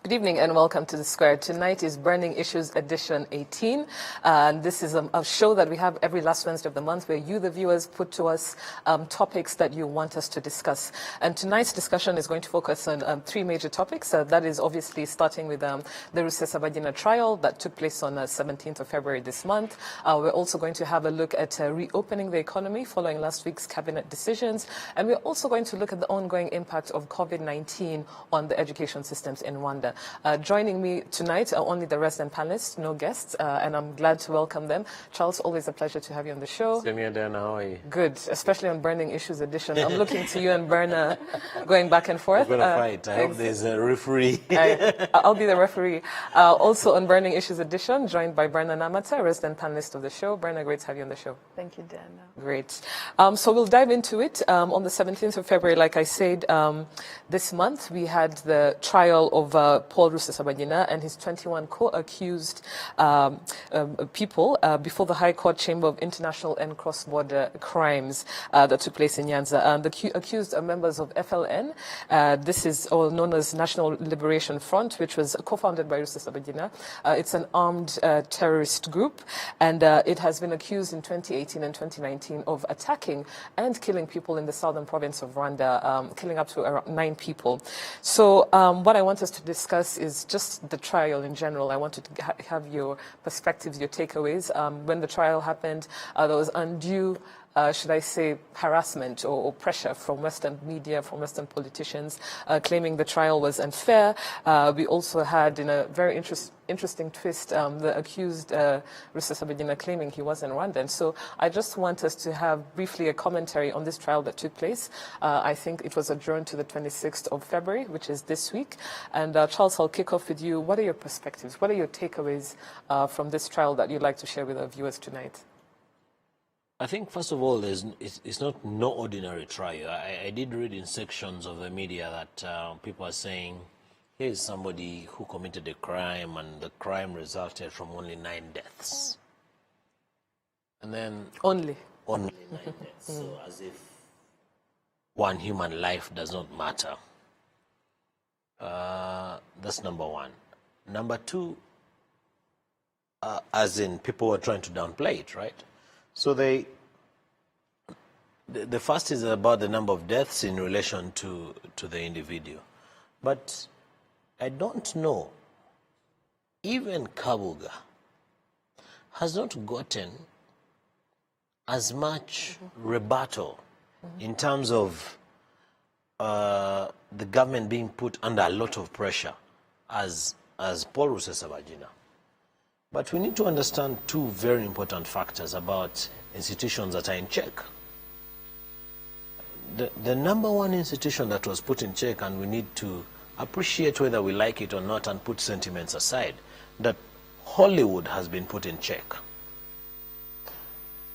Good evening and welcome to The Square. Tonight is Burning Issues Edition 18. And this is a show that we have every last Wednesday of the month where you, the viewers, put to us topics that you want us to discuss. And tonight's discussion is going to focus on three major topics. That is obviously starting with the Rusesabagina trial that took place on 17th of February this month. We're also going to have a look at reopening the economy following last week's cabinet decisions. And we're also going to look at the ongoing impact of COVID-19 on the education systems in Rwanda. Joining me tonight are only the resident panelists, no guests, and I'm glad to welcome them. Charles, always a pleasure to have you on the show. Same here, Diana. How are you? Good, especially on Burning Issues Edition. I'm looking to you and Berna going back and forth. We're going to fight. I hope there's a referee. I'll be the referee. Also on Burning Issues Edition, joined by Berna Namata, resident panelist of the show. Berna, great to have you on the show. Thank you, Diana. Great. So we'll dive into it. On the 17th of February, like I said, this month, we had the trial of Paul Rusesabagina and his 21 co-accused people before the High Court Chamber of International and Cross-Border Crimes that took place in Nyanza. The accused are members of FLN. This is all known as National Liberation Front, which was co-founded by Rusesabagina. It's an armed terrorist group, and it has been accused in 2018 and 2019 of attacking and killing people in the southern province of Rwanda, killing up to around 9 people. So what I want us to discuss is just the trial in general. I wanted to have your perspectives, your takeaways. When the trial happened, there was undue should I say, harassment or pressure from Western media, from Western politicians, claiming the trial was unfair. We also had, in a very interesting twist, the accused, Rusesabagina, claiming he was in Rwanda. And so I just want us to have briefly a commentary on this trial that took place. I think it was adjourned to the 26th of February, which is this week. And Charles, I'll kick off with you. What are your perspectives? What are your takeaways from this trial that you'd like to share with our viewers tonight? I think, first of all, it's not no ordinary trial. I did read in sections of the media that people are saying, here's somebody who committed a crime, and the crime resulted from only 9 deaths. And then... Only 9 deaths. So as if one human life does not matter. That's number one. Number two, as in people were trying to downplay it, right? So the first is about the number of deaths in relation to the individual. But I don't know, even Kabuga has not gotten as much rebuttal in terms of the government being put under a lot of pressure as Paul Rusesabagina. But we need to understand two very important factors about institutions that are in check. The number one institution that was put in check, and we need to appreciate whether we like it or not and put sentiments aside, that Hollywood has been put in check.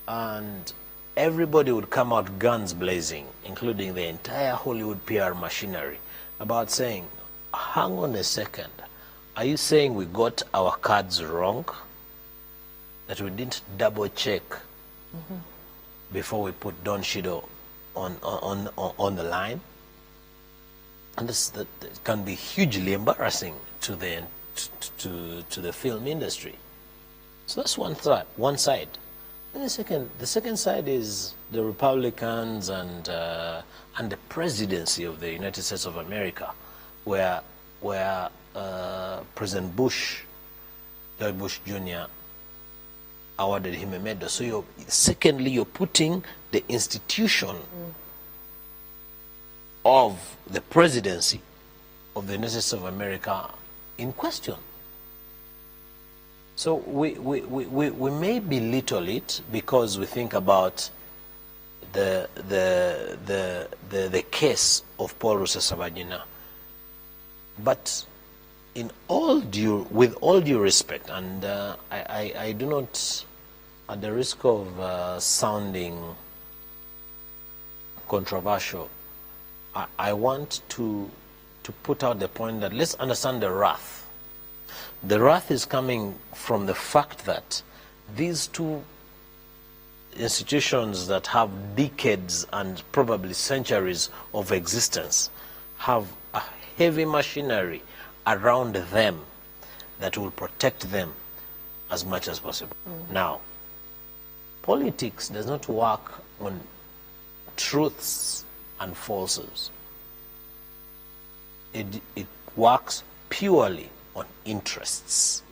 And everybody would come out guns blazing, including the entire Hollywood PR machinery, about saying, hang on a second. Are you saying we got our cards wrong? That we didn't double check before we put Don Shido on the line? And that can be hugely embarrassing to the film industry. So that's one side. And the second side is the Republicans and the presidency of the United States of America, where President Bush, George Bush Jr., awarded him a medal. So secondly, you're putting the institution of the presidency of the United States of America in question. So we may belittle it because we think about the case of Paul Rusesabagina. But with all due respect, and I do not, at the risk of sounding controversial, I want to put out the point that let's understand the wrath. The wrath is coming from the fact that these two institutions that have decades and probably centuries of existence have a heavy machinery around them that will protect them as much as possible. Now, politics does not work on truths and falses. It works purely on interests.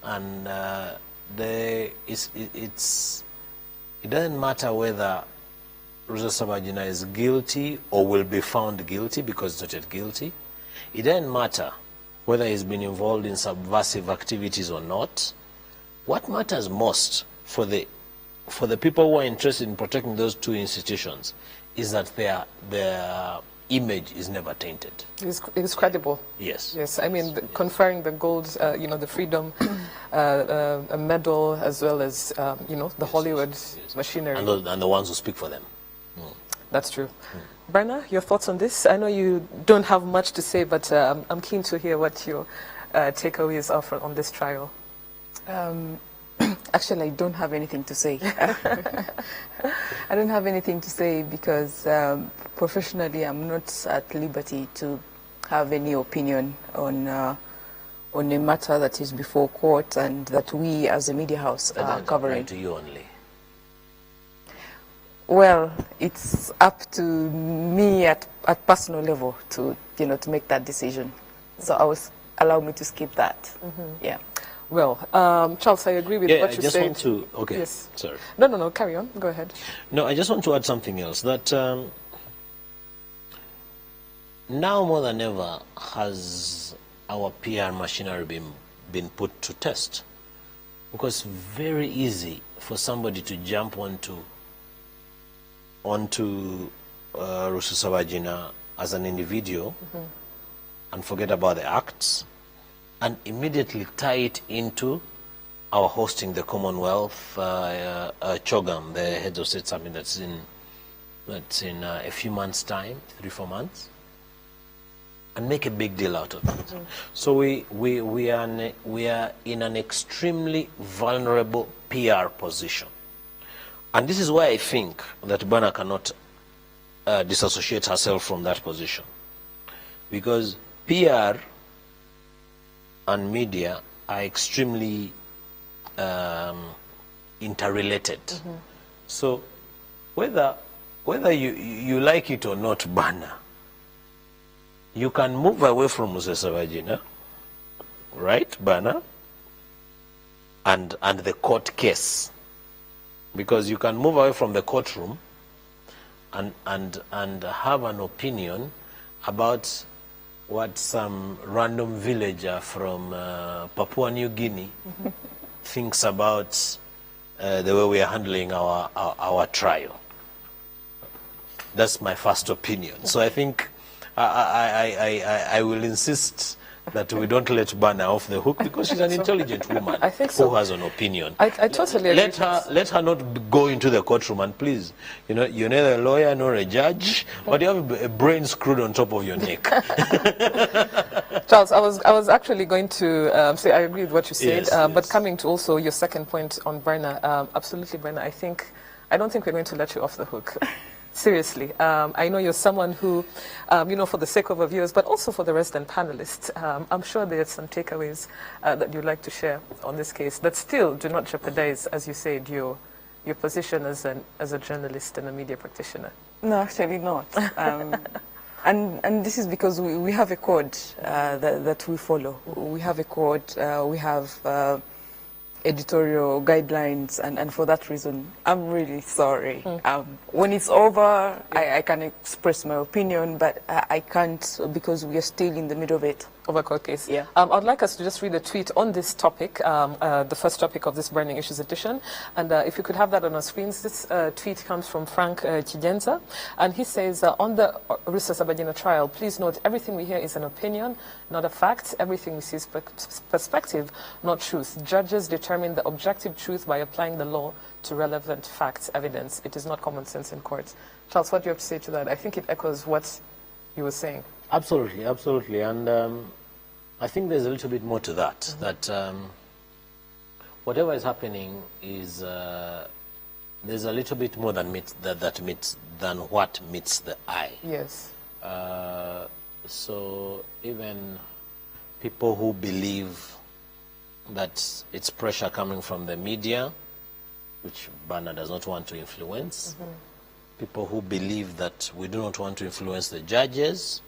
And it doesn't matter whether Rusesabagina is guilty or will be found guilty, because it's not yet guilty. It doesn't matter whether he's been involved in subversive activities or not. What matters most for the people who are interested in protecting those two institutions is that their image is never tainted. It's credible. Yes. Yes. I mean, conferring the gold, the freedom a medal, as well as the Hollywood machinery, and the ones who speak for them. That's true. Brenna, your thoughts on this? I know you don't have much to say, but I'm keen to hear what your takeaways are on this trial. Actually, I don't have anything to say. I don't have anything to say because professionally, I'm not at liberty to have any opinion on a matter that is before court and that we, as a media house, are covering. To you only. Well, it's up to me at personal level to make that decision. So allow me to skip that. Yeah. Well, Charles, I agree with what you said. I just want to. Okay. Yes. Sorry. No. Carry on. Go ahead. No, I just want to add something else. That now more than ever has our PR machinery been put to test, because it's very easy for somebody to jump onto Rusesabagina as an individual and forget about the acts, and immediately tie it into our hosting the Commonwealth CHOGM, the Heads of State Summit that's in a few months' time, 3-4 months, and make a big deal out of it. So we are in an extremely vulnerable PR position. And this is why I think that Bana cannot disassociate herself from that position. Because PR and media are extremely interrelated. So whether you like it or not, Bana, you can move away from Rusesabagina, right, Bana, and the court case, because you can move away from the courtroom and have an opinion about what some random villager from Papua New Guinea thinks about the way we are handling our trial. That's my first opinion. So I think I will insist that we don't let Bana off the hook, because she's an intelligent woman who has an opinion. I totally agree. Let her not go into the courtroom, and please, you're neither a lawyer nor a judge, but you have a brain screwed on top of your neck. Charles, I was actually going to say I agree with what you said, Yes, but coming to also your second point on Brenna, absolutely, Brenna, I don't think we're going to let you off the hook. Seriously, I know you're someone who, for the sake of our viewers, but also for the resident panelists, I'm sure there's some takeaways that you'd like to share on this case that still do not jeopardize, as you said, your position as a journalist and a media practitioner. No, actually not. And this is because we have a code that we follow. We have a code. We have editorial guidelines, and for that reason, I'm really sorry. When it's over, I can express my opinion, but I can't because we are still in the middle of it. Of a court case. Yeah. I'd like us to just read a tweet on this topic, the first topic of this Burning Issues edition. And if you could have that on our screens, this tweet comes from Frank Chigenza. And he says, on the Rusesabagina trial, please note everything we hear is an opinion, not a fact. Everything we see is perspective, not truth. Judges determine the objective truth by applying the law to relevant facts, evidence. It is not common sense in courts. Charles, what do you have to say to that? I think it echoes what you were saying. Absolutely, absolutely. And I think there's a little bit more to that, that whatever is happening is, there's a little bit more than what meets the eye. Yes. So even people who believe that it's pressure coming from the media, which Bana does not want to influence, people who believe that we do not want to influence the judges,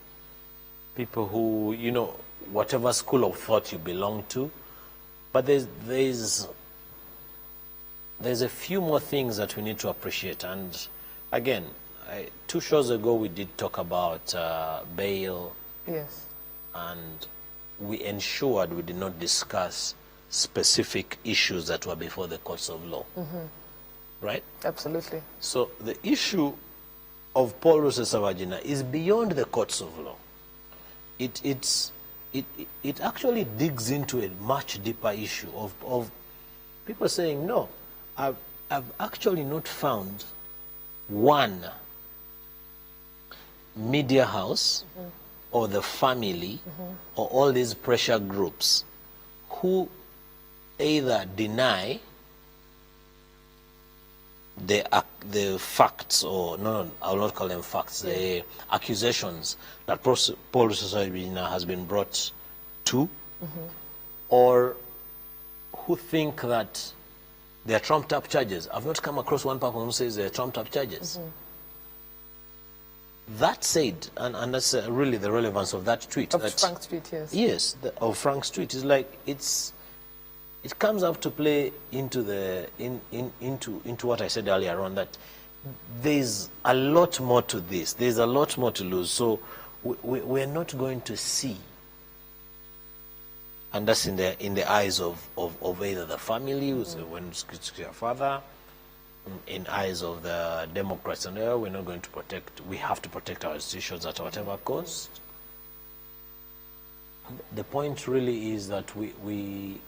people who, you know, whatever school of thought you belong to. But there's a few more things that we need to appreciate. And again, 2 shows ago we did talk about bail. Yes. And we ensured we did not discuss specific issues that were before the courts of law. Right? Absolutely. So the issue of Paul Rusesabagina is beyond the courts of law. It actually digs into a much deeper issue of people saying, no, I've actually not found one media house or the family or all these pressure groups who either deny the facts, or no, I will not call them facts, the accusations that Paul Rusesabagina has been brought to, or who think that they are trumped up charges. I've not come across one person who says they are trumped up charges. That said, and that's really the relevance of that tweet. Of Frank's tweet, yes. Yes, of Frank's tweet is like it comes up to play into into what I said earlier on, that there's a lot more to this. There's a lot more to lose. So we're not going to see, and that's in the eyes of either the family, when it's your father, in eyes of the Democrats, and we're not going to protect. We have to protect our institutions at whatever cost. The point really is that we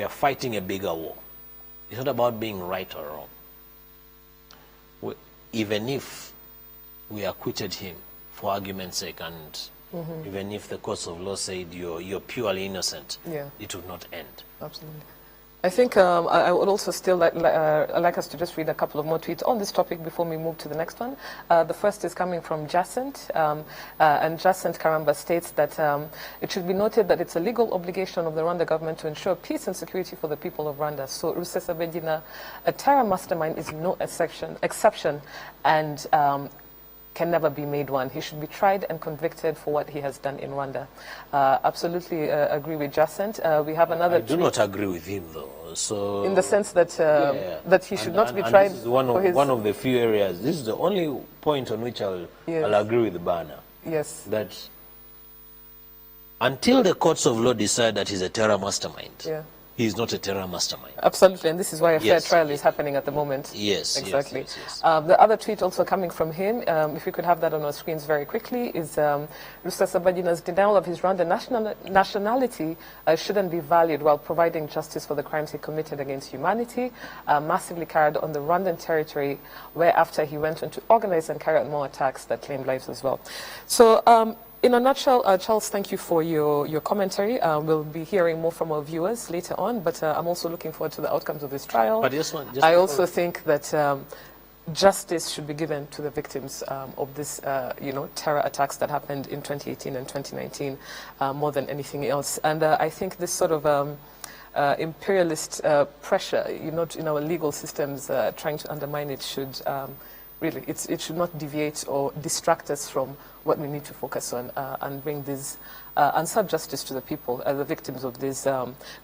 are fighting a bigger war. It's not about being right or wrong. Even if we acquitted him, for argument's sake, and even if the courts of law said you're purely innocent, it would not end. Absolutely. I think I would also still like us to just read a couple of more tweets on this topic before we move to the next one. The first is coming from Jacint, and Jacint Karamba states that it should be noted that it's a legal obligation of the Rwanda government to ensure peace and security for the people of Rwanda. So Rusesabagina, a terror mastermind, is no exception, and can never be made one. He should be tried and convicted for what he has done in Rwanda. Absolutely agree with Jacint. We have another. I do not agree with him, though. So in the sense that that he should not be tried. This is one of the few areas. This is the only point on which I'll agree with Bana. Yes. That until the courts of law decide that he's a terror mastermind, he is not a terror mastermind. Absolutely, and this is why a fair trial is happening at the moment. Yes, exactly. Yes. The other tweet also coming from him, if we could have that on our screens very quickly, is Rusesabagina's denial of his Rwandan nationality shouldn't be valued while providing justice for the crimes he committed against humanity, massively carried on the Rwandan territory, where after he went on to organize and carry out more attacks that claimed lives as well. So. In a nutshell, Charles, thank you for your commentary. We'll be hearing more from our viewers later on, but I'm also looking forward to the outcomes of this trial. But I also think that justice should be given to the victims of this, terror attacks that happened in 2018 and 2019, more than anything else. And I think this sort of imperialist pressure, in our legal systems, trying to undermine it should really, it should not deviate or distract us from what we need to focus on and bring this and serve justice to the people, the victims of these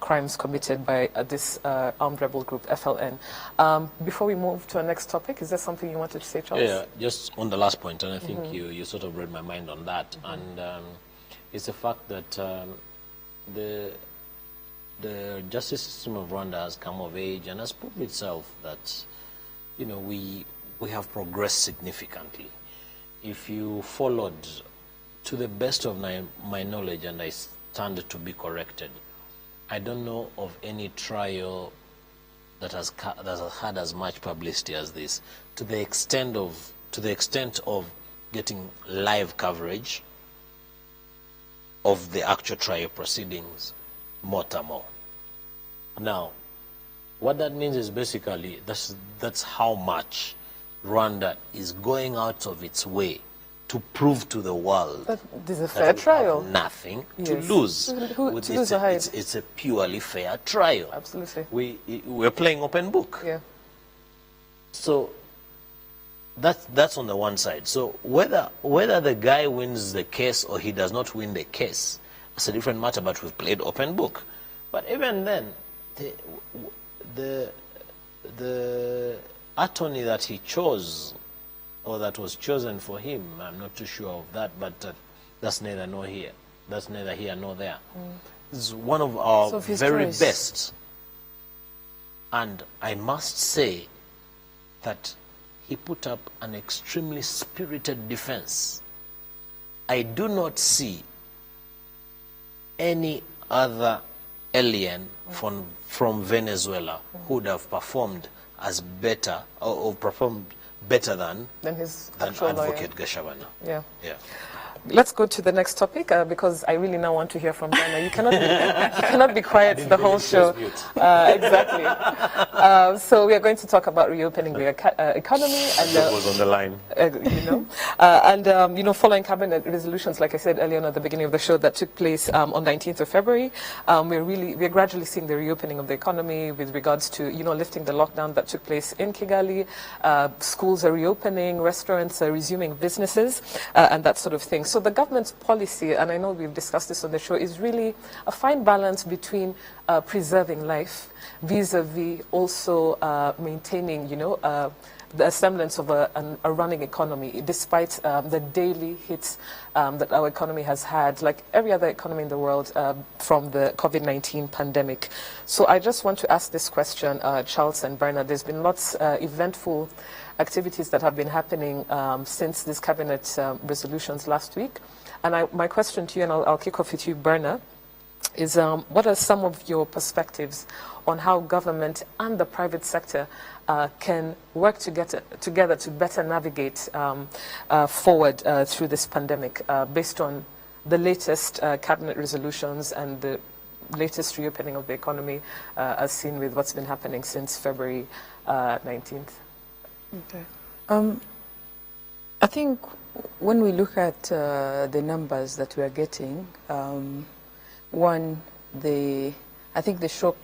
crimes committed by this armed rebel group, FLN. Before we move to our next topic, is there something you wanted to say, Charles? Yeah, just on the last point, and I think you sort of read my mind on that, and it's the fact that the justice system of Rwanda has come of age and has proved itself that, we have progressed significantly. If you followed, to the best of my knowledge, and I stand to be corrected, I don't know of any trial that has had as much publicity as this, to the extent of getting live coverage of the actual trial proceedings, more. Now, what that means is basically that's how much Rwanda is going out of its way to prove to the world But there's a that fair we trial. have nothing to Yes. lose. Who- With to this, lose or hide. it's a purely fair trial. Absolutely. We're playing open book. Yeah. So that's on the one side. So whether the guy wins the case or he does not win the case, it's a different matter. But we've played open book. But even then, the attorney that he chose, or that was chosen for him, I'm not too sure of that. But that's neither nor here. That's neither here nor there. It's one of our So of his very choice. best. And I must say that he put up an extremely spirited defense. I do not see any other alien from Venezuela who would have performed as better or performed better than His actual Advocate lawyer. Gashabana. Yeah. Yeah. Let's go to the next topic because I really now want to hear from Dana. You cannot be quiet the whole show. Exactly. So we are going to talk about reopening the economy and That was on the line. following cabinet resolutions, like I said earlier on at the beginning of the show, that took place on 19th of February. We're gradually seeing the reopening of the economy with regards to lifting the lockdown that took place in Kigali. Schools are reopening, restaurants are resuming businesses, and that sort of thing. So the government's policy, and I know we've discussed this on the show, is really a fine balance between preserving life vis-a-vis also maintaining, the semblance of a running economy, despite the daily hits that our economy has had, like every other economy in the world, from the COVID-19 pandemic. So I just want to ask this question, Charles and Bernard. There's been lots eventful activities that have been happening since these cabinet resolutions last week. And my question to you, and I'll kick off with you, Bernard, is what are some of your perspectives on how government and the private sector can work together to better navigate forward through this pandemic based on the latest cabinet resolutions and the latest reopening of the economy as seen with what's been happening since February 19th? Okay. I think when we look at the numbers that we are getting, one, I think the shock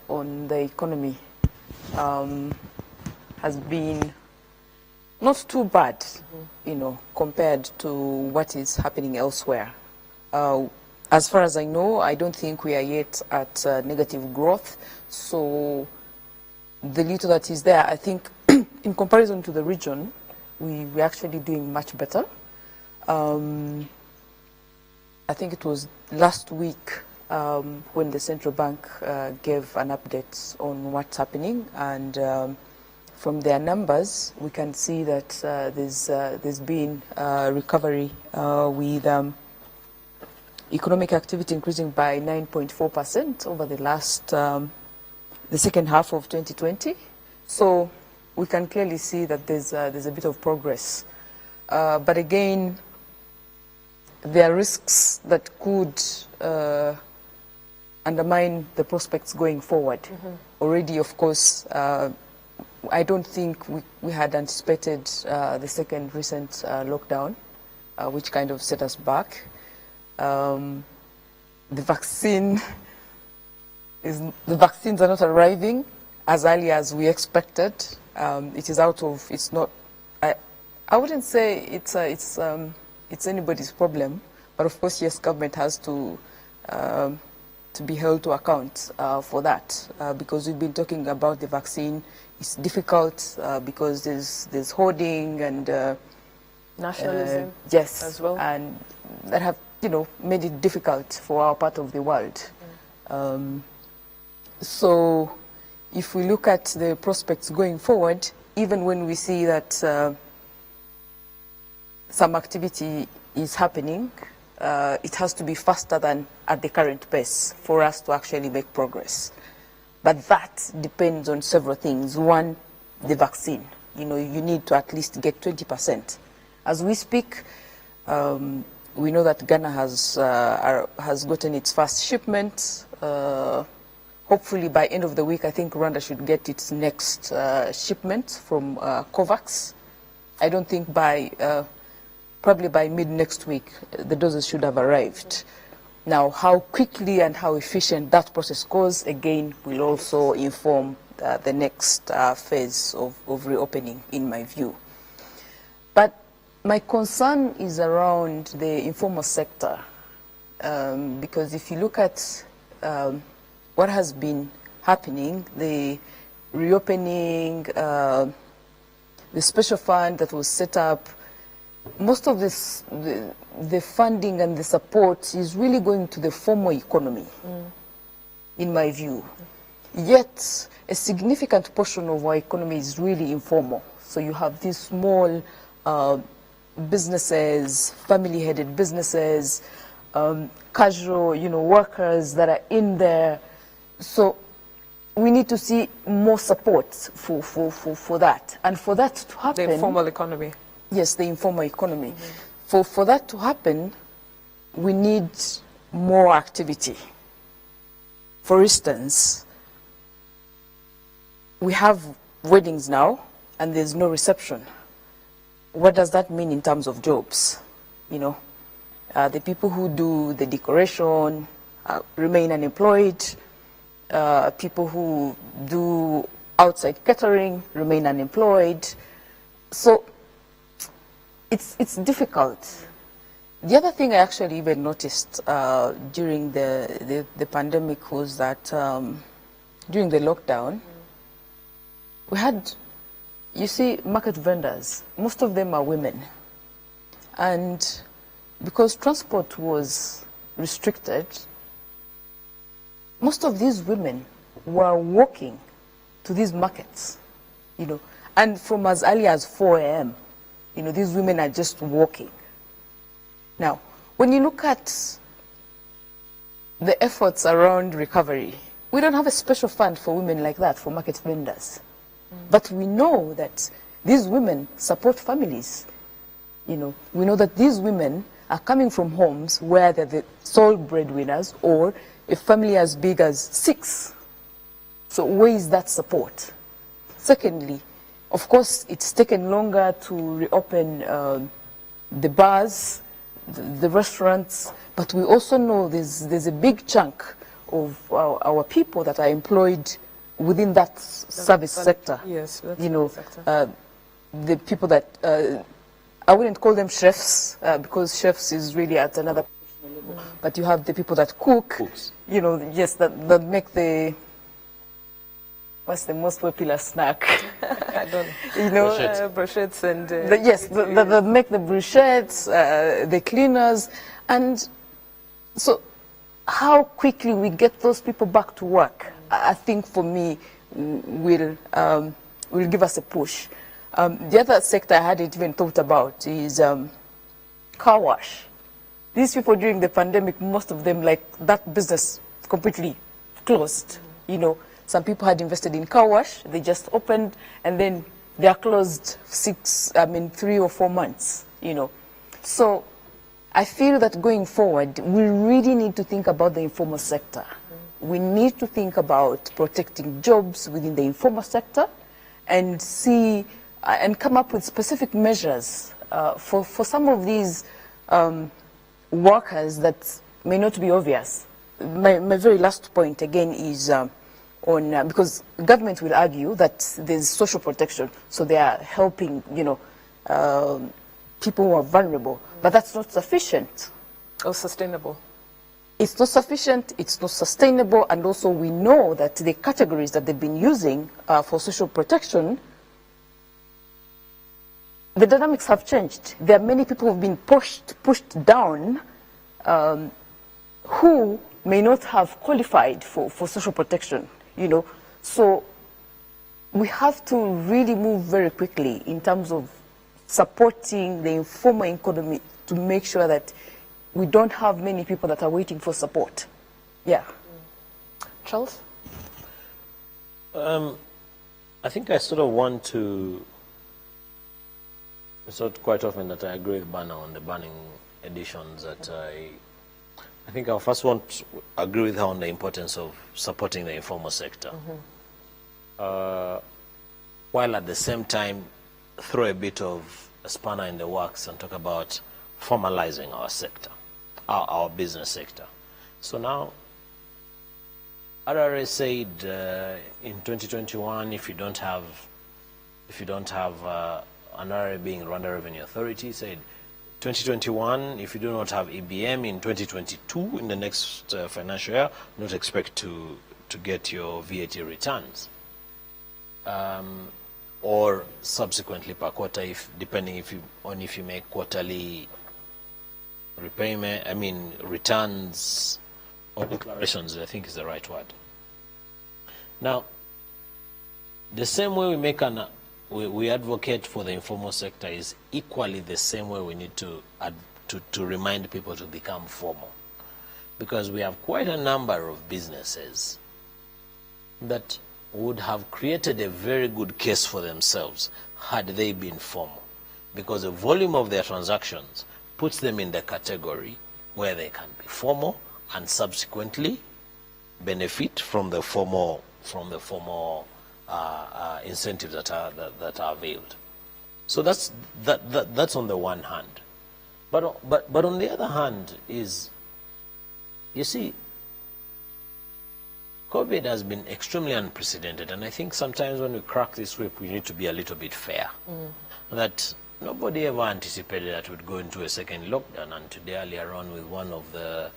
on the economy has been not too bad, compared to what is happening elsewhere. As far as I know, I don't think we are yet at negative growth. So the little that is there, I think, in comparison to the region, we're actually doing much better. I think it was last week when the central bank gave an update on what's happening, and from their numbers, we can see that there's been recovery with economic activity increasing by 9.4% over the second half of 2020. So we can clearly see that there's a bit of progress. But again, there are risks that could undermine the prospects going forward. Already, of course, I don't think we had anticipated the second recent lockdown, which kind of set us back. The vaccines are not arriving as early as we expected. It's not. I wouldn't say it's anybody's problem, but of course, yes, government has to be held to account for that, because we've been talking about the vaccine. It's difficult because there's hoarding and Nationalism, yes, as well, and that have made it difficult for our part of the world. So if we look at the prospects going forward, even when we see that some activity is happening, it has to be faster than at the current pace for us to actually make progress. But that depends on several things. One, the vaccine. You need to at least get 20%. As we speak, we know that Ghana has gotten its first shipment. Hopefully by end of the week, I think Rwanda should get its next shipment from COVAX. I don't think by probably by mid next week, the doses should have arrived. Now, how quickly and how efficient that process goes, again, will also inform the next phase of reopening, in my view. But my concern is around the informal sector, because if you look at what has been happening, the reopening, the special fund that was set up, most of this, the funding and the support is really going to the formal economy, in my view. Yet, a significant portion of our economy is really informal. So you have these small businesses, family-headed businesses, casual, workers that are in there. So we need to see more support for that. And for that to happen... The informal economy. Yes, the informal economy. For that to happen, we need more activity. For instance, we have weddings now, and there's no reception. What does that mean in terms of jobs? The people who do the decoration remain unemployed. People who do outside catering remain unemployed. So it's difficult. The other thing I actually even noticed during the pandemic was that during the lockdown, we had, you see, market vendors. Most of them are women. And because transport was restricted, most of these women were walking to these markets, and from as early as 4 a.m., these women are just walking. Now, when you look at the efforts around recovery, we don't have a special fund for women like that, for market vendors. But we know that these women support families. We know that these women are coming from homes where they're the sole breadwinners, or a family as big as 6. So where is that support? Secondly, of course, it's taken longer to reopen the bars, the restaurants, but we also know there's a big chunk of our people that are employed within that service sector. Yes, sector. The people that, I wouldn't call them chefs, because chefs is really at another level. But you have the people that cook, Cooks. yes, that make the, what's the most popular snack? I don't know. Brochettes and... yes, that make the brochettes, the cleaners. And so how quickly we get those people back to work, I think for me will give us a push. The other sector I hadn't even thought about is car wash. These people during the pandemic, most of them, like, that business completely closed. Some people had invested in car wash, they just opened, and then they are closed 3 or 4 months, So I feel that going forward, we really need to think about the informal sector. We need to think about protecting jobs within the informal sector and see and come up with specific measures for some of these workers that may not be obvious. My very last point again is on because government will argue that there's social protection, so they are helping people who are vulnerable, but that's not sufficient. Or sustainable. It's not sufficient, it's not sustainable, and also we know that the categories that they've been using for social protection, the dynamics have changed. There are many people who have been pushed down who may not have qualified for social protection, So we have to really move very quickly in terms of supporting the informal economy to make sure that we don't have many people that are waiting for support. Yeah. Charles? I think I sort of want to, it's not quite often that I agree with Banner on the banning editions, that I think I first want to agree with her on the importance of supporting the informal sector. While at the same time throw a bit of a spanner in the works and talk about formalizing our sector, our business sector. So now, RRA said in 2021, if you don't have an RRA being Rwanda Revenue Authority, said 2021, if you do not have EBM in 2022, in the next financial year, not expect to get your VAT returns. Or subsequently per quarter, depending if you make quarterly returns or declarations, I think is the right word. Now, the same way we advocate for the informal sector is equally the same way we need to remind people to become formal, because we have quite a number of businesses that would have created a very good case for themselves had they been formal, because the volume of their transactions puts them in the category where they can be formal and subsequently benefit from the formal incentives that are availed. So that's on the one hand, but on the other hand is, you see, COVID has been extremely unprecedented, and I think sometimes when we crack this whip, we need to be a little bit fair. That nobody ever anticipated that we'd go into a second lockdown, and today earlier on with one of the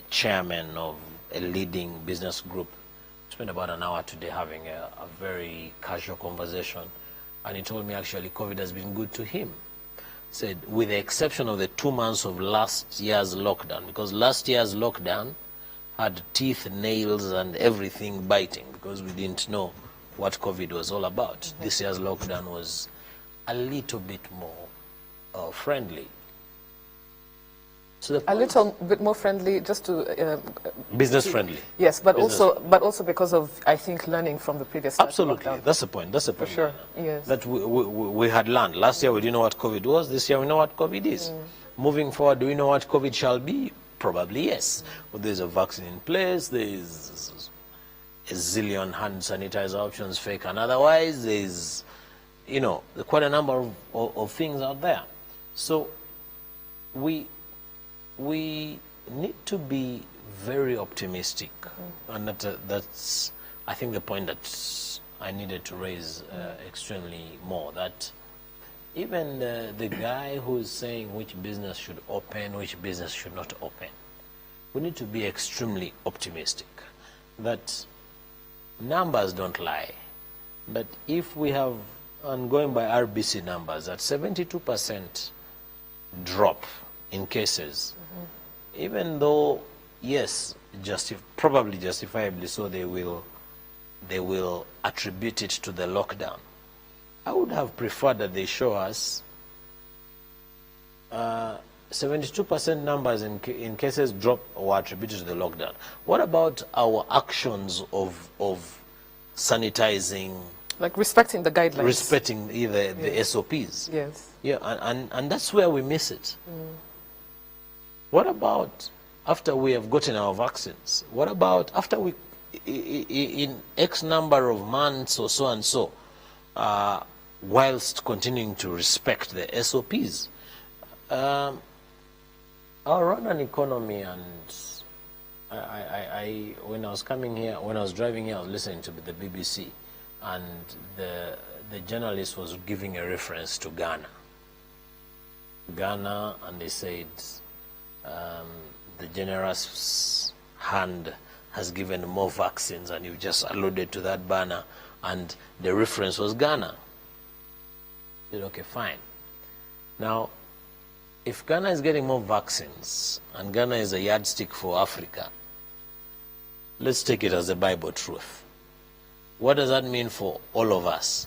chairmen of a leading business group, spent about an hour today having a very casual conversation, and he told me actually COVID has been good to him. Said with the exception of the 2 months of last year's lockdown, because last year's lockdown had teeth, nails, and everything biting, because we didn't know what COVID was all about. This year's lockdown was a little bit more friendly. So a little bit more friendly, just to business friendly. Yes, but also because of, I think, learning from the previous. Absolutely, lockdown. that's the point. That's the point. For sure. Yes. That we had learned. Last year we didn't know what COVID was. This year we know what COVID is. Moving forward, do we know what COVID shall be? Probably yes. But there's a vaccine in place. There's a zillion hand sanitizer options, fake and otherwise. There's, quite a number of things out there. So we need to be very optimistic, and that's I think the point that I needed to raise extremely more. That even the guy who is saying which business should open, which business should not open, we need to be extremely optimistic that numbers don't lie. But if we have, and going by RBC numbers, that 72% drop in cases, even though, yes, probably justifiably so, they will attribute it to the lockdown. I would have preferred that they show us 72% numbers in cases drop or attributed to the lockdown. What about our actions of sanitizing? Like respecting the guidelines. Respecting the SOPs. Yes. Yeah, and that's where we miss it. What about after we have gotten our vaccines? What about after we, in X number of months or so and so, whilst continuing to respect the SOPs? Our Rwandan economy, and I when I was coming here, when I was driving here, I was listening to the BBC, and the journalist was giving a reference to Ghana, and they said the generous hand has given more vaccines, and you just alluded to that banner, and the reference was Ghana. I said, okay, fine. Now, if Ghana is getting more vaccines, and Ghana is a yardstick for Africa, let's take it as the Bible truth. What does that mean for all of us?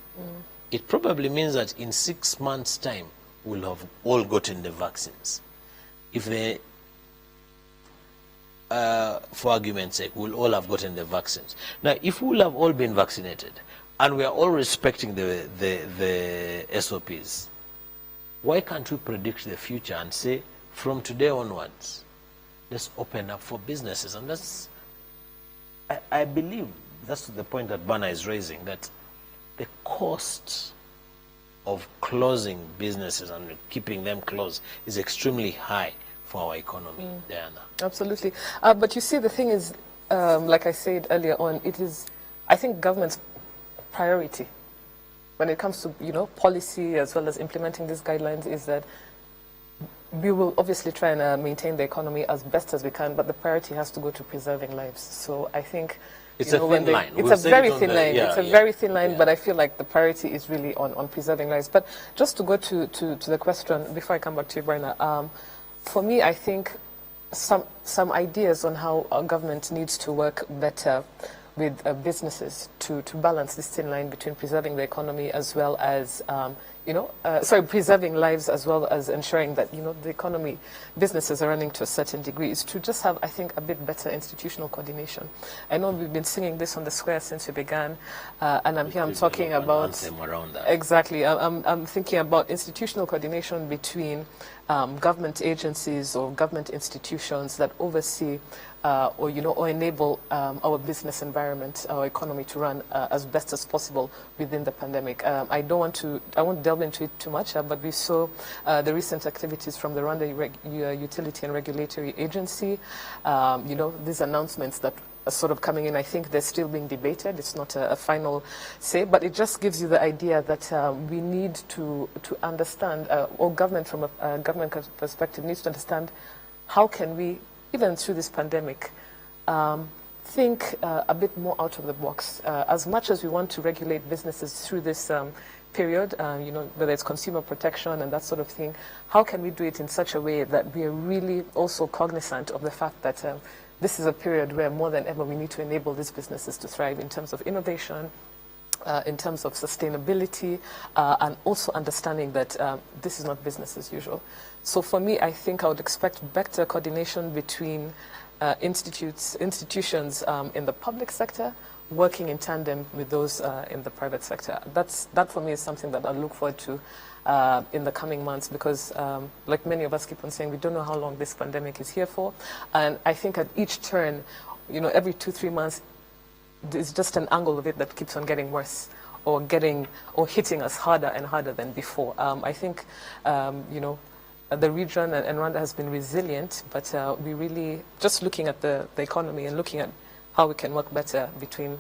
It probably means that in 6 months' time, we'll have all gotten the vaccines. If they, for argument's sake, we'll all have gotten the vaccines. Now, if we'll have all been vaccinated, and we are all respecting the SOPs, why can't we predict the future and say, from today onwards, let's open up for businesses? And that's, I believe, that's the point that Bana is raising, that the cost of closing businesses and keeping them closed is extremely high for our economy, Diana. Absolutely. But you see, the thing is, like I said earlier on, it is, I think, government's priority when it comes to, policy as well as implementing these guidelines is that we will obviously try and maintain the economy as best as we can, but the priority has to go to preserving lives. So I think it's a thin line. It's a very thin line. It's a very thin line, but I feel like the priority is really on preserving lives. But just to go to the question before I come back to you, Brenna, for me, I think some ideas on how our government needs to work better with businesses to balance this thin line between preserving the economy as well as, preserving lives as well as ensuring that, the economy, businesses are running to a certain degree, is to just have, I think, a bit better institutional coordination. I know we've been singing this on the square since we began, and I'm talking about... Exactly. I'm thinking about institutional coordination between government agencies or government institutions that oversee or enable our business environment, our economy to run as best as possible within the pandemic. I won't delve into it too much, but we saw the recent activities from the Rwanda Utility and Regulatory Agency. These announcements that are sort of coming in, I think they're still being debated. It's not a final say, but it just gives you the idea that we need to understand, or government from a government perspective needs to understand how can we, even through this pandemic, think a bit more out of the box. As much as we want to regulate businesses through this period, whether it's consumer protection and that sort of thing, how can we do it in such a way that we are really also cognizant of the fact that this is a period where more than ever we need to enable these businesses to thrive in terms of innovation, in terms of sustainability, and also understanding that this is not business as usual. So for me, I think I would expect better coordination between institutions in the public sector working in tandem with those in the private sector. That for me is something that I look forward to in the coming months, because like many of us keep on saying, we don't know how long this pandemic is here for. And I think at each turn, every 2-3 months, there's just an angle of it that keeps on getting worse or hitting us harder and harder than before. I think, the region and Rwanda has been resilient, but we really, just looking at the economy and looking at how we can work better between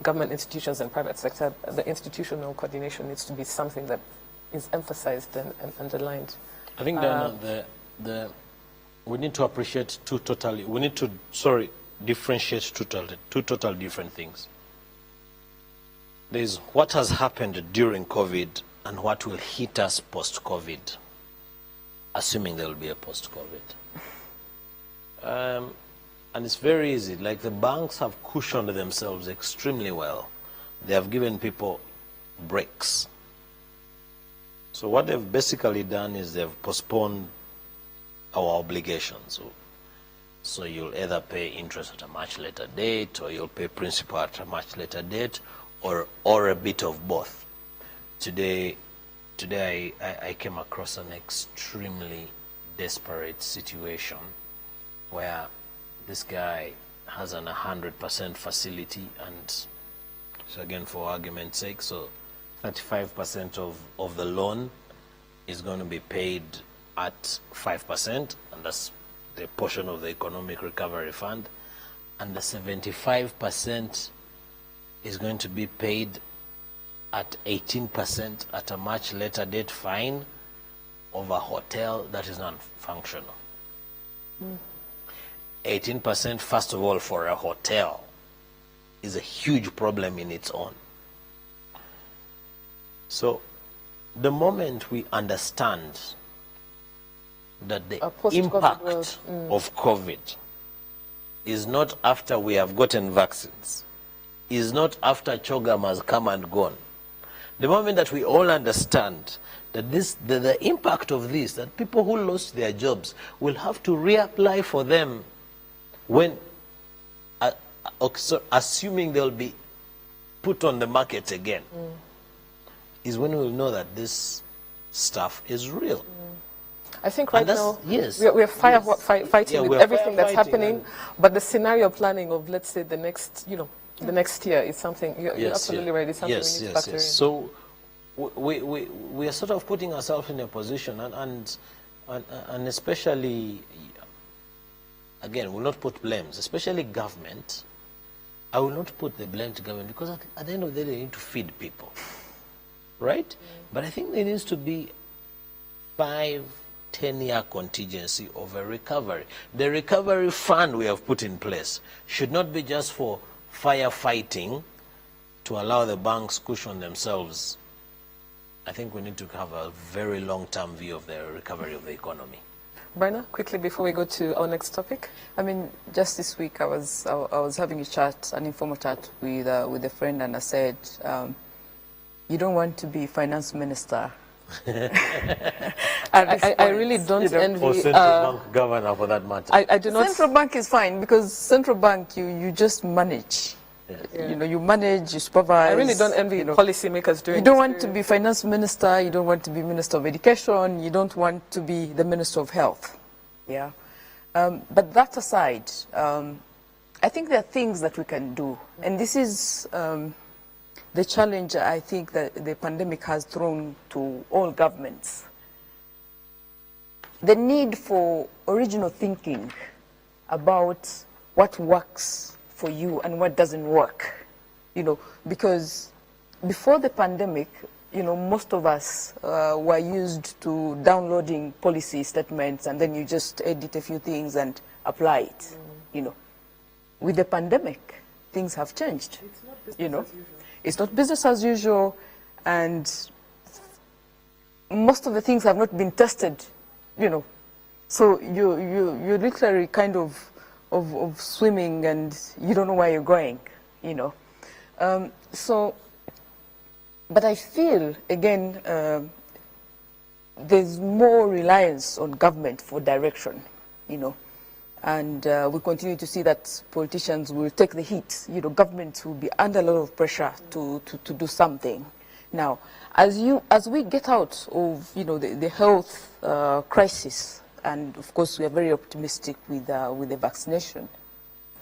government institutions and private sector, the institutional coordination needs to be something that is emphasized and underlined. I think, Diana, we need to appreciate differentiate two totally different things. There's what has happened during COVID and what will hit us post-COVID, assuming there will be a post-COVID. And it's very easy. Like, the banks have cushioned themselves extremely well. They have given people breaks. So what they've basically done is they've postponed our obligations. So you'll either pay interest at a much later date, or you'll pay principal at a much later date, or a bit of both. Today I came across an extremely desperate situation where this guy has an 100% facility, and so again, for argument's sake, so 35% of the loan is going to be paid at 5%, and that's the portion of the Economic Recovery Fund, and the 75% is going to be paid at 18% at a much later date, fine of a hotel that is non-functional. 18%, first of all, for a hotel is a huge problem in its own. So the moment we understand that the impact of COVID is not after we have gotten vaccines, is not after CHOGM has come and gone. The moment that we all understand that the impact of this, that people who lost their jobs will have to reapply for them when, assuming they'll be put on the market again, is when we'll know that this stuff is real. I think right now we're fighting with everything that's happening, but the scenario planning of, let's say, the next year is something, you're absolutely right, it's something we need to factor in. So we are sort of putting ourselves in a position, and especially, again, we'll not put blames, especially government. I will not put the blame to government, because at the end of the day, they need to feed people, right? But I think there needs to be 5-10-year contingency of a recovery. The recovery fund we have put in place should not be just for firefighting to allow the banks cushion themselves. I think we need to have a very long-term view of the recovery of the economy. Brenna, quickly before we go to our next topic. I mean, just this week I was having a chat, an informal chat with a friend, and I said, you don't want to be finance minister. I really don't envy. Or central bank governor, for that matter. I do not. Central bank is fine, because central bank you just manage. Yes. You know, you manage, you supervise. I really don't envy policymakers doing. You don't this want to be finance minister. You don't want to be minister of education. You don't want to be the minister of health. Yeah. But that aside, I think there are things that we can do, and this is the challenge I think that the pandemic has thrown to all governments. The need for original thinking about what works for you and what doesn't work, you know, because before the pandemic, you know, most of us were used to downloading policy statements, and then you just edit a few things and apply it, you know. With the pandemic, things have changed, you know. It's not business as usual, and most of the things have not been tested, you know. So you're literally kind of swimming, and you don't know where you're going, you know. But I feel, again, there's more reliance on government for direction, you know. And we continue to see that politicians will take the heat. You know, governments will be under a lot of pressure to do something. Now, as we get out of, you know, the health crisis, and of course we are very optimistic with the vaccination,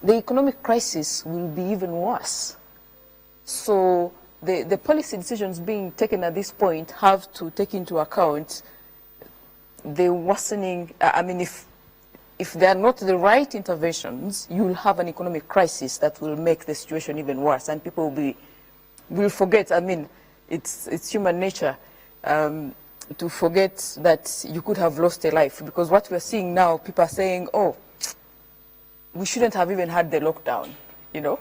the economic crisis will be even worse. So the policy decisions being taken at this point have to take into account the worsening. I mean, if they are not the right interventions, you will have an economic crisis that will make the situation even worse, and people will forget. I mean, it's human nature to forget that you could have lost a life, because what we're seeing now, people are saying, oh, we shouldn't have even had the lockdown, you know,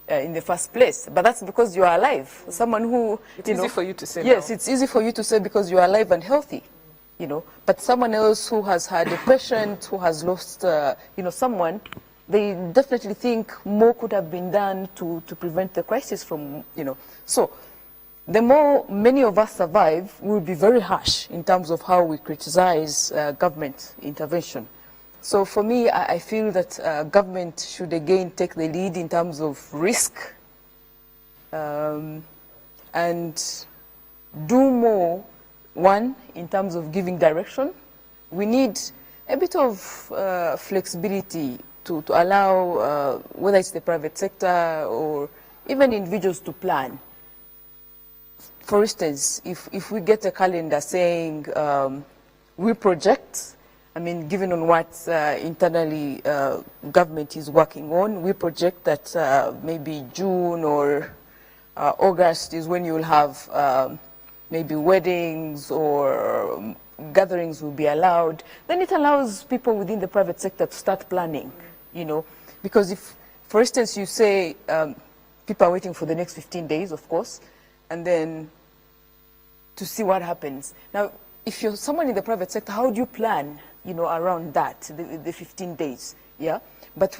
in the first place. But that's because you are alive. Someone who, it's easy for you to say. Yes, now. It's easy for you to say because you are alive and healthy, you know. But someone else who has had a patient, who has lost, you know, someone, they definitely think more could have been done to prevent the crisis from, you know. So the more many of us survive, we'll be very harsh in terms of how we criticize government intervention. So for me, I feel that government should again take the lead in terms of risk and do more, one, in terms of giving direction. We need a bit of flexibility to allow, whether it's the private sector or even individuals, to plan. For instance, if we get a calendar saying we project, I mean, given on what internally government is working on, we project that maybe June or August is when you will have maybe weddings or gatherings will be allowed. Then it allows people within the private sector to start planning, you know. Because if, for instance, you say people are waiting for the next 15 days, of course, and then to see what happens. Now, if you're someone in the private sector, how do you plan, you know, around that, the 15 days, yeah? But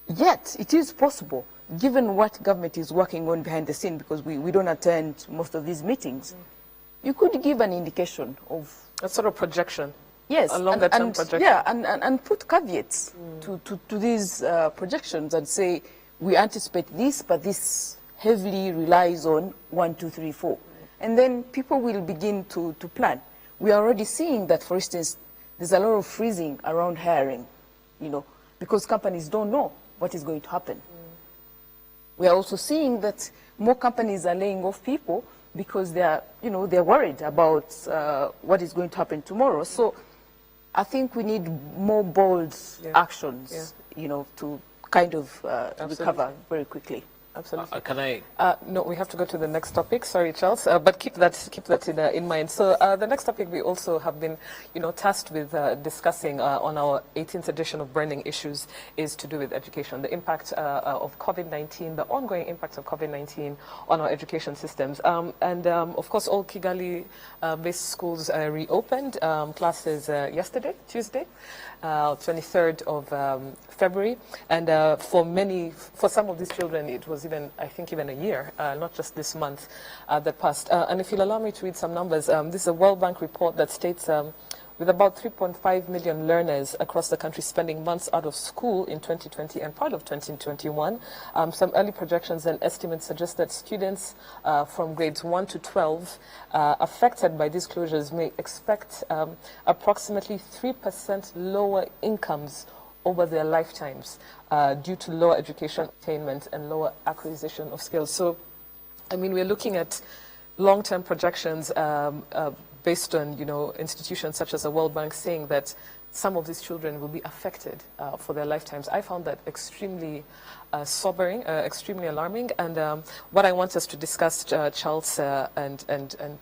yet, it is possible, given what government is working on behind the scene, because we don't attend most of these meetings, you could give an indication of... A sort of projection. Yes, a longer-term projection. Yeah, and put caveats to these projections and say, we anticipate this, but this heavily relies on 1, 2, 3, 4. And then people will begin to plan. We are already seeing that, for instance, there's a lot of freezing around hiring, you know, because companies don't know what is going to happen. We are also seeing that more companies are laying off people because they're worried about what is going to happen tomorrow. So I think we need more bold actions, to kind of recover very quickly. Absolutely. Can I? No, we have to go to the next topic. Sorry, Charles, but keep that in mind. So the next topic we also have been, tasked with discussing on our 18th edition of Burning Issues is to do with education, the impact of COVID-19, the ongoing impact of COVID-19 on our education systems, and of course all Kigali-based schools reopened classes yesterday, Tuesday, 23rd of February, and for some of these children, it was even a year, not just this month that passed. And if you'll allow me to read some numbers, this is a World Bank report that states with about 3.5 million learners across the country spending months out of school in 2020 and part of 2021, some early projections and estimates suggest that students from grades 1 to 12 affected by these closures may expect approximately 3% lower incomes over their lifetimes due to lower education attainment and lower acquisition of skills. So, I mean, we're looking at long-term projections based on, institutions such as the World Bank saying that some of these children will be affected for their lifetimes. I found that extremely sobering, extremely alarming. And what I want us to discuss, Charles and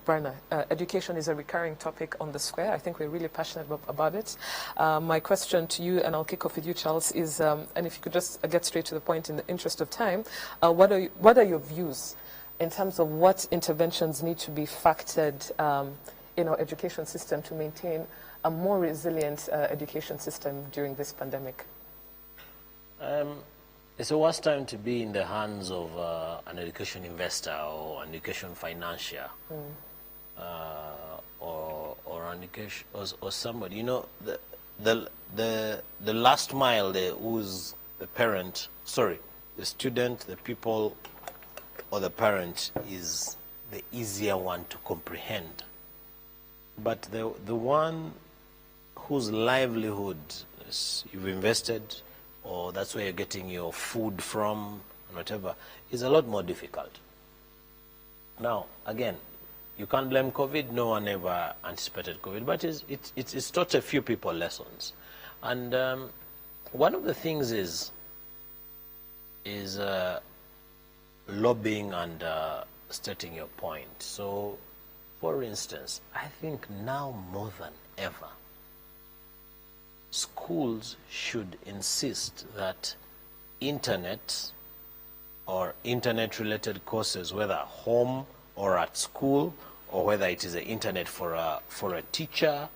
Brenna, education is a recurring topic on the square. I think we're really passionate about it. My question to you, and I'll kick off with you, Charles, is, and if you could just get straight to the point in the interest of time, what are your views in terms of what interventions need to be factored in our education system to maintain a more resilient education system during this pandemic? It's a worst time to be in the hands of an education investor or an education financier, or an education or somebody. The last mile there, who's the parent? Sorry, the student, the people, or the parent is the easier one to comprehend. But the one whose livelihood you've invested, or that's where you're getting your food from, whatever, is a lot more difficult. Now, again, you can't blame COVID. No one ever anticipated COVID, but it's taught a few people lessons. And one of the things is lobbying and stating your point. So, for instance, I think now more than ever, schools should insist that internet or internet-related courses, whether home or at school, or whether it is the internet for a teacher,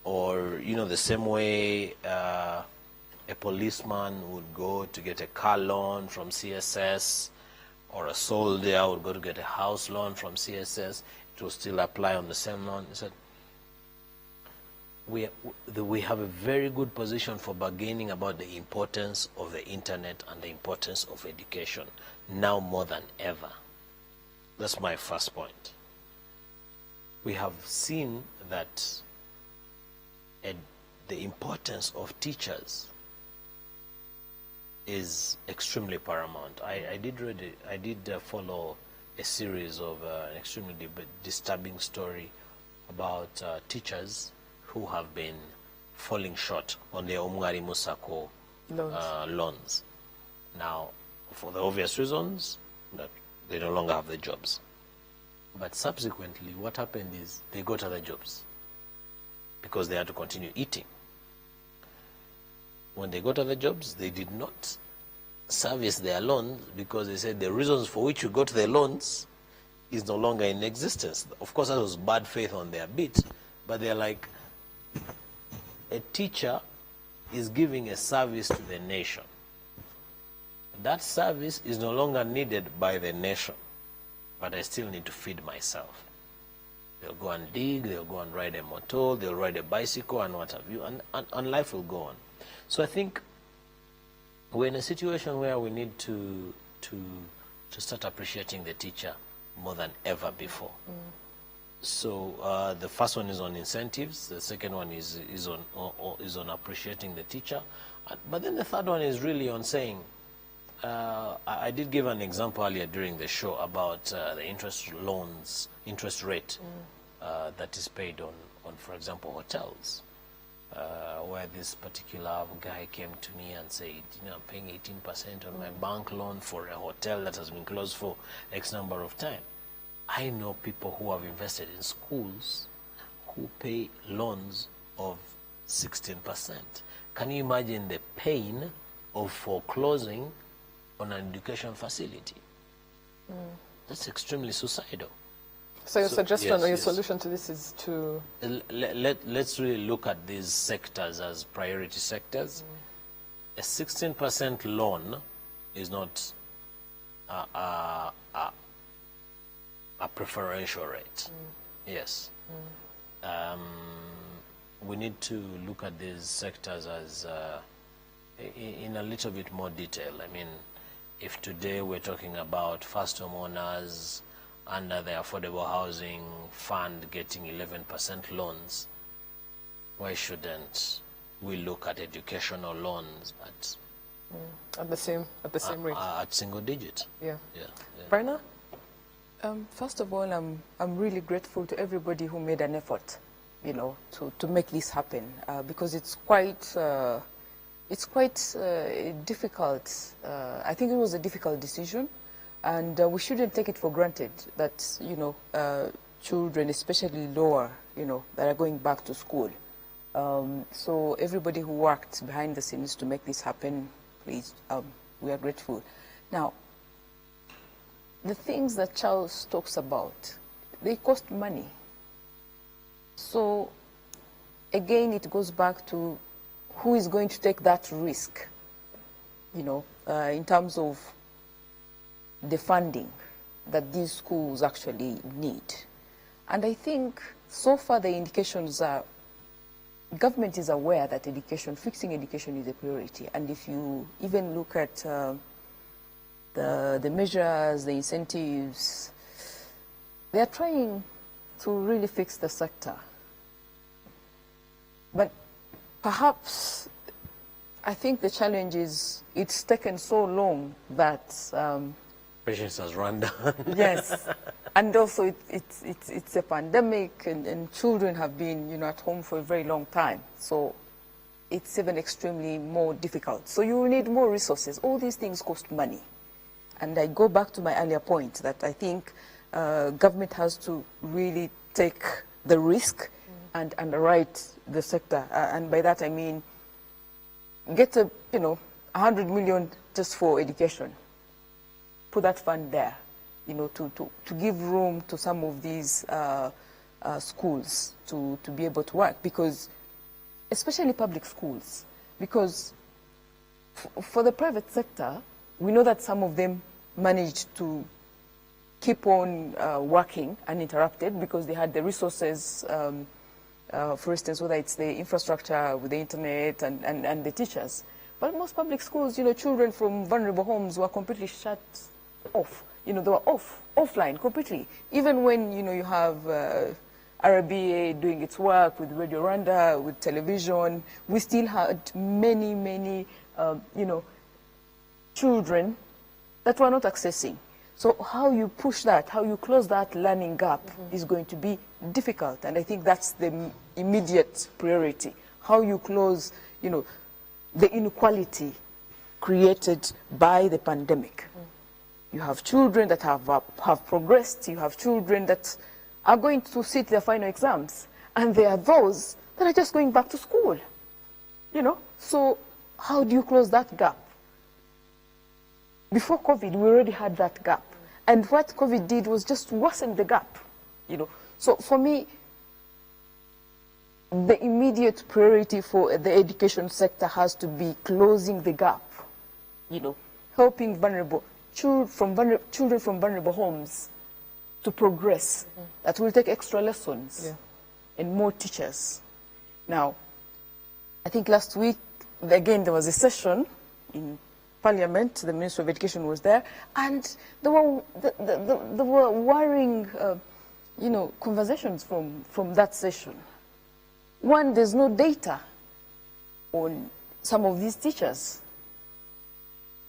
or the same way a policeman would go to get a car loan from CSS, or a soldier would go to get a house loan from CSS. It will still apply on the same loan. So we have a very good position for bargaining about the importance of the internet and the importance of education now more than ever. That's my first point. We have seen that the importance of teachers is extremely paramount. I did follow a series of an extremely disturbing story about teachers who have been falling short on their Omwari Musako loans. Now, for the obvious reasons that they no longer have the jobs. But subsequently, what happened is they got other jobs because they had to continue eating. When they got other jobs, they did not service their loans because they said the reasons for which you got the loans is no longer in existence. Of course, that was bad faith on their bit, but they're like, a teacher is giving a service to the nation. That service is no longer needed by the nation, but I still need to feed myself. They'll go and dig, they'll go and ride a motor, they'll ride a bicycle and what have you, and life will go on. So I think we're in a situation where we need to start appreciating the teacher more than ever before. So the first one is on incentives. The second one is on appreciating the teacher. But then the third one is really on saying, I did give an example earlier during the show about the interest rate that is paid on, for example, hotels, where this particular guy came to me and said, I'm paying 18% on my bank loan for a hotel that has been closed for X number of time. I know people who have invested in schools who pay loans of 16%. Can you imagine the pain of foreclosing on an education facility? That's extremely suicidal. So your suggestion or your yes. solution to this is to... Let's really look at these sectors as priority sectors. A 16% loan is not a preferential rate. Yes. We need to look at these sectors as in a little bit more detail. I mean, if today we're talking about first homeowners under the Affordable Housing Fund getting 11% loans, why shouldn't we look at educational loans at the same rate? At single digit? Yeah. Yeah. Brenna? First of all, I'm really grateful to everybody who made an effort, to make this happen, because it's quite difficult. I think it was a difficult decision, and we shouldn't take it for granted that children, especially lower, that are going back to school. So everybody who worked behind the scenes to make this happen, please, we are grateful. Now, the things that Charles talks about, they cost money. So, again, it goes back to who is going to take that risk, in terms of the funding that these schools actually need. And I think so far the indications are, government is aware that fixing education is a priority. And if you even look at the measures, the incentives, they are trying to really fix the sector. But perhaps, I think the challenge is it's taken so long that... patience has run down. Yes. And also it's a pandemic, and children have been at home for a very long time. So it's even extremely more difficult. So you need more resources. All these things cost money. And I go back to my earlier point that I think government has to really take the risk and underwrite the sector. And by that I mean get 100 million just for education. Put that fund there, to give room to some of these schools to be able to work, because especially public schools, because for the private sector, we know that some of them managed to keep on working uninterrupted because they had the resources, for instance, whether it's the infrastructure with the internet and the teachers. But most public schools, children from vulnerable homes were completely shut off. They were offline completely. Even when, you have RBA doing its work with Radio Rwanda, with television, we still had many, children that were not accessing. So how you push that, how you close that learning gap is going to be difficult. And I think that's the immediate priority. How you close, the inequality created by the pandemic. You have children that have progressed. You have children that are going to sit their final exams. And there are those that are just going back to school. So how do you close that gap? Before COVID, we already had that gap. And what COVID did was just worsen the gap. So for me, the immediate priority for the education sector has to be closing the gap. Helping children from vulnerable homes to progress. That will take extra lessons and more teachers. Now, I think last week, again, there was a session in Parliament. The Minister of Education was there, and there were worrying, conversations from that session. One, there's no data on some of these teachers.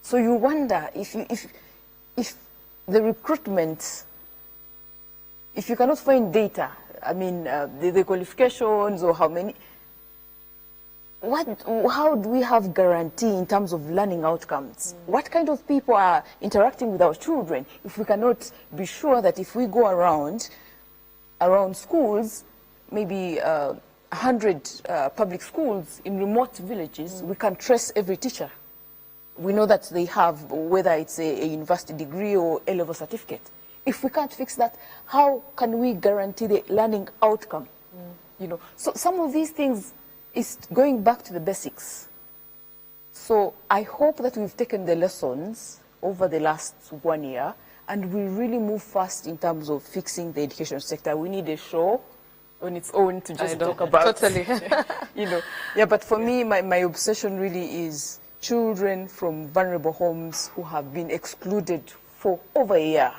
So you wonder if the recruitment, if you cannot find data, I mean, the qualifications or how many, how do we have guarantee in terms of learning outcomes? What kind of people are interacting with our children if we cannot be sure that if we go around schools, maybe 100 public schools in remote villages, we can trace every teacher. We know that they have, whether it's a university degree or A-level certificate. If we can't fix that, how can we guarantee the learning outcome? You know, so some of these things is going back to the basics. So I hope that we've taken the lessons over the last 1 year and we really move fast in terms of fixing the education sector. We need a show on its own to just talk about. Totally. You know, yeah, but for me, my obsession really is children from vulnerable homes who have been excluded for over a year.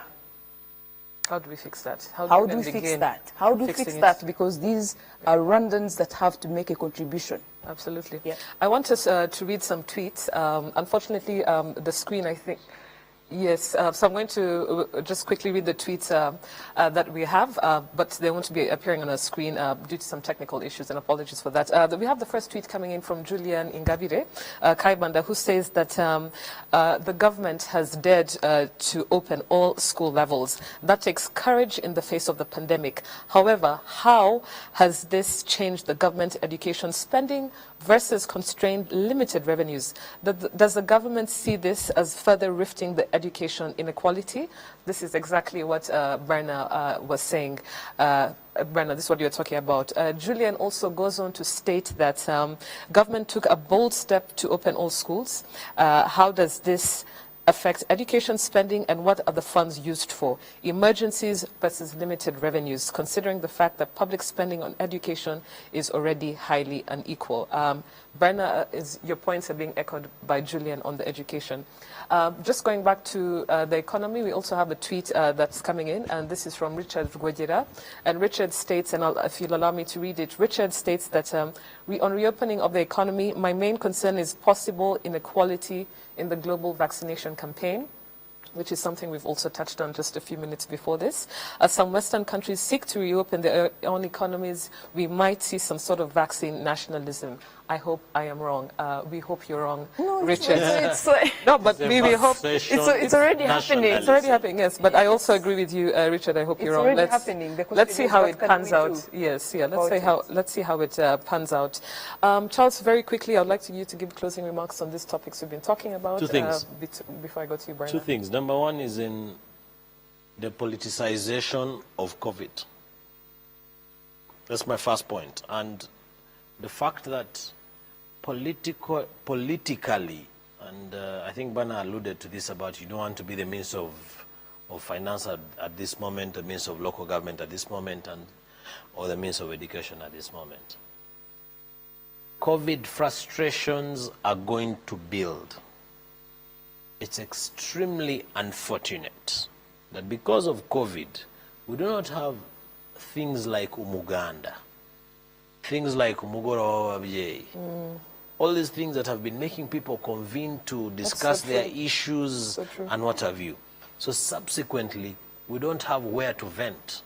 How do we fix that? How do we fix that? How do we fix that? Because these are Rwandans that have to make a contribution. Absolutely. Yeah. I want us to read some tweets. Unfortunately, the screen, I think, yes, so I'm going to just quickly read the tweets that we have, but they won't be appearing on a screen due to some technical issues, and apologies for that. We have the first tweet coming in from Julian Ingabire Kaibanda, who says that the government has dared to open all school levels. That takes courage in the face of the pandemic. However, how has this changed the government education spending versus constrained limited revenues? Does the government see this as further rifting the education inequality? This is exactly what Berna was saying. Berna, this is what you're talking about. Julian also goes on to state that government took a bold step to open all schools. How does this affect education spending, and what are the funds used for? Emergencies versus limited revenues, considering the fact that public spending on education is already highly unequal. Berna, your points are being echoed by Julian on the education. Just going back to the economy, we also have a tweet that's coming in, and this is from Richard Rwogera. And Richard states, and if you'll allow me to read it, Richard states that on reopening of the economy, my main concern is possible inequality in the global vaccination campaign, which is something we've also touched on just a few minutes before this. As some Western countries seek to reopen their own economies, we might see some sort of vaccine nationalism. I hope I am wrong. We hope you're wrong, No, Richard. no, but we hope it's already happening. It's already happening, yes. But I also agree with you, Richard. I hope you're wrong. It's already happening. The Let's see question is, how what it can pans we out. do Yes, yeah. about Let's see how it pans out. Charles, very quickly, I'd like you to give closing remarks on these topics we've been talking about. Two things. Before I go to you, Brian. Two things. Number one is in the politicization of COVID. That's my first point. And the fact that politically, and I think Bana alluded to this about you don't want to be the means of finance at this moment, the means of local government at this moment, or the means of education at this moment. COVID frustrations are going to build. It's extremely unfortunate that because of COVID, we do not have things like Umuganda, things like Umugoro Wabye, all these things that have been making people convene to discuss their issues and what have you. So subsequently, we don't have where to vent.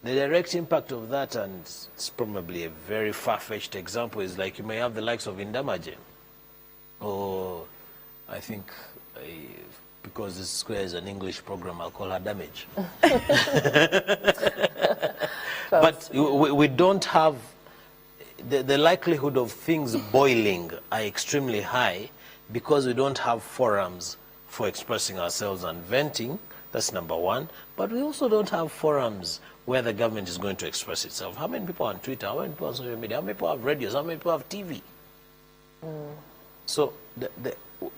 The direct impact of that, and it's probably a very far-fetched example, is like you may have the likes of Indamaje, or I think, because this square is an English program, I'll call her Damage. But we don't have, the likelihood of things boiling are extremely high because we don't have forums for expressing ourselves and venting. That's number one. But we also don't have forums where the government is going to express itself. How many people are on Twitter? How many people on social media? How many people have radios? How many people have TV? So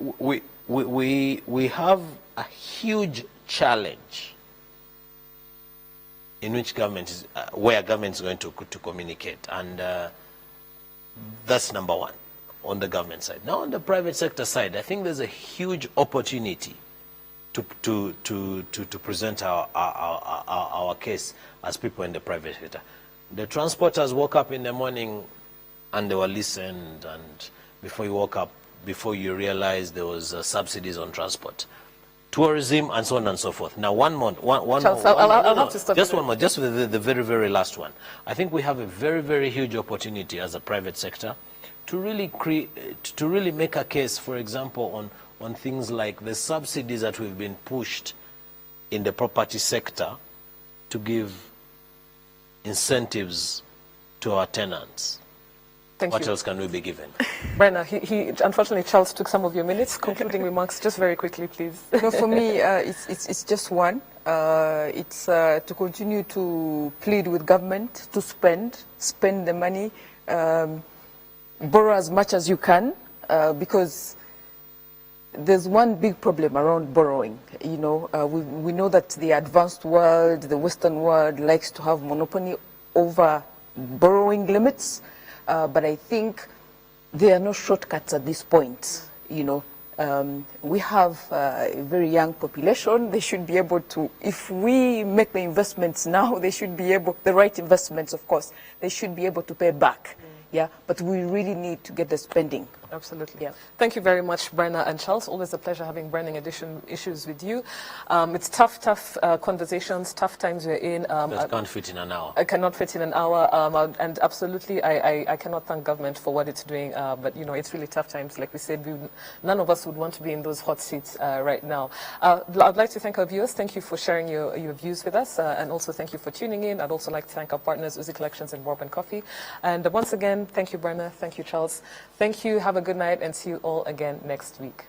we have a huge challenge in which government is, where government is going to communicate, and that's number one on the government side. Now on the private sector side, I think there's a huge opportunity to present our case as people in the private sector. The transporters woke up in the morning and they were listened, and before you woke up, before you realize there was subsidies on transport, tourism, and so on and so forth. Now, Charles, I'll have to stop just you one more, just the very, very last one. I think we have a very, very huge opportunity as a private sector to really make a case, for example, on things like the subsidies that we've been pushed in the property sector to give incentives to our tenants. What else can we be given? Brenna, unfortunately, Charles took some of your minutes. Concluding remarks, just very quickly, please. No, for me, it's just one. It's to continue to plead with government to spend the money, borrow as much as you can, because there's one big problem around borrowing. You know, we know that the advanced world, the Western world, likes to have monopoly over borrowing limits. But I think there are no shortcuts at this point. You know, we have a very young population. They should be able to, if we make the investments now, they should be able, the right investments, of course, they should be able to pay back. Yeah, but we really need to get the spending. Absolutely. Yeah. Thank you very much, Brenna and Charles. Always a pleasure having burning issues with you. It's tough conversations, tough times we're in. That can't fit in an hour. I cannot fit in an hour. And absolutely, I cannot thank government for what it's doing. But, you know, it's really tough times. Like we said, none of us would want to be in those hot seats right now. I'd like to thank our viewers. Thank you for sharing your views with us. And also thank you for tuning in. I'd also like to thank our partners, Uzi Collections and Bourbon Coffee. And once again, thank you, Brenna. Thank you, Charles. Thank you. Have a good night and see you all again next week.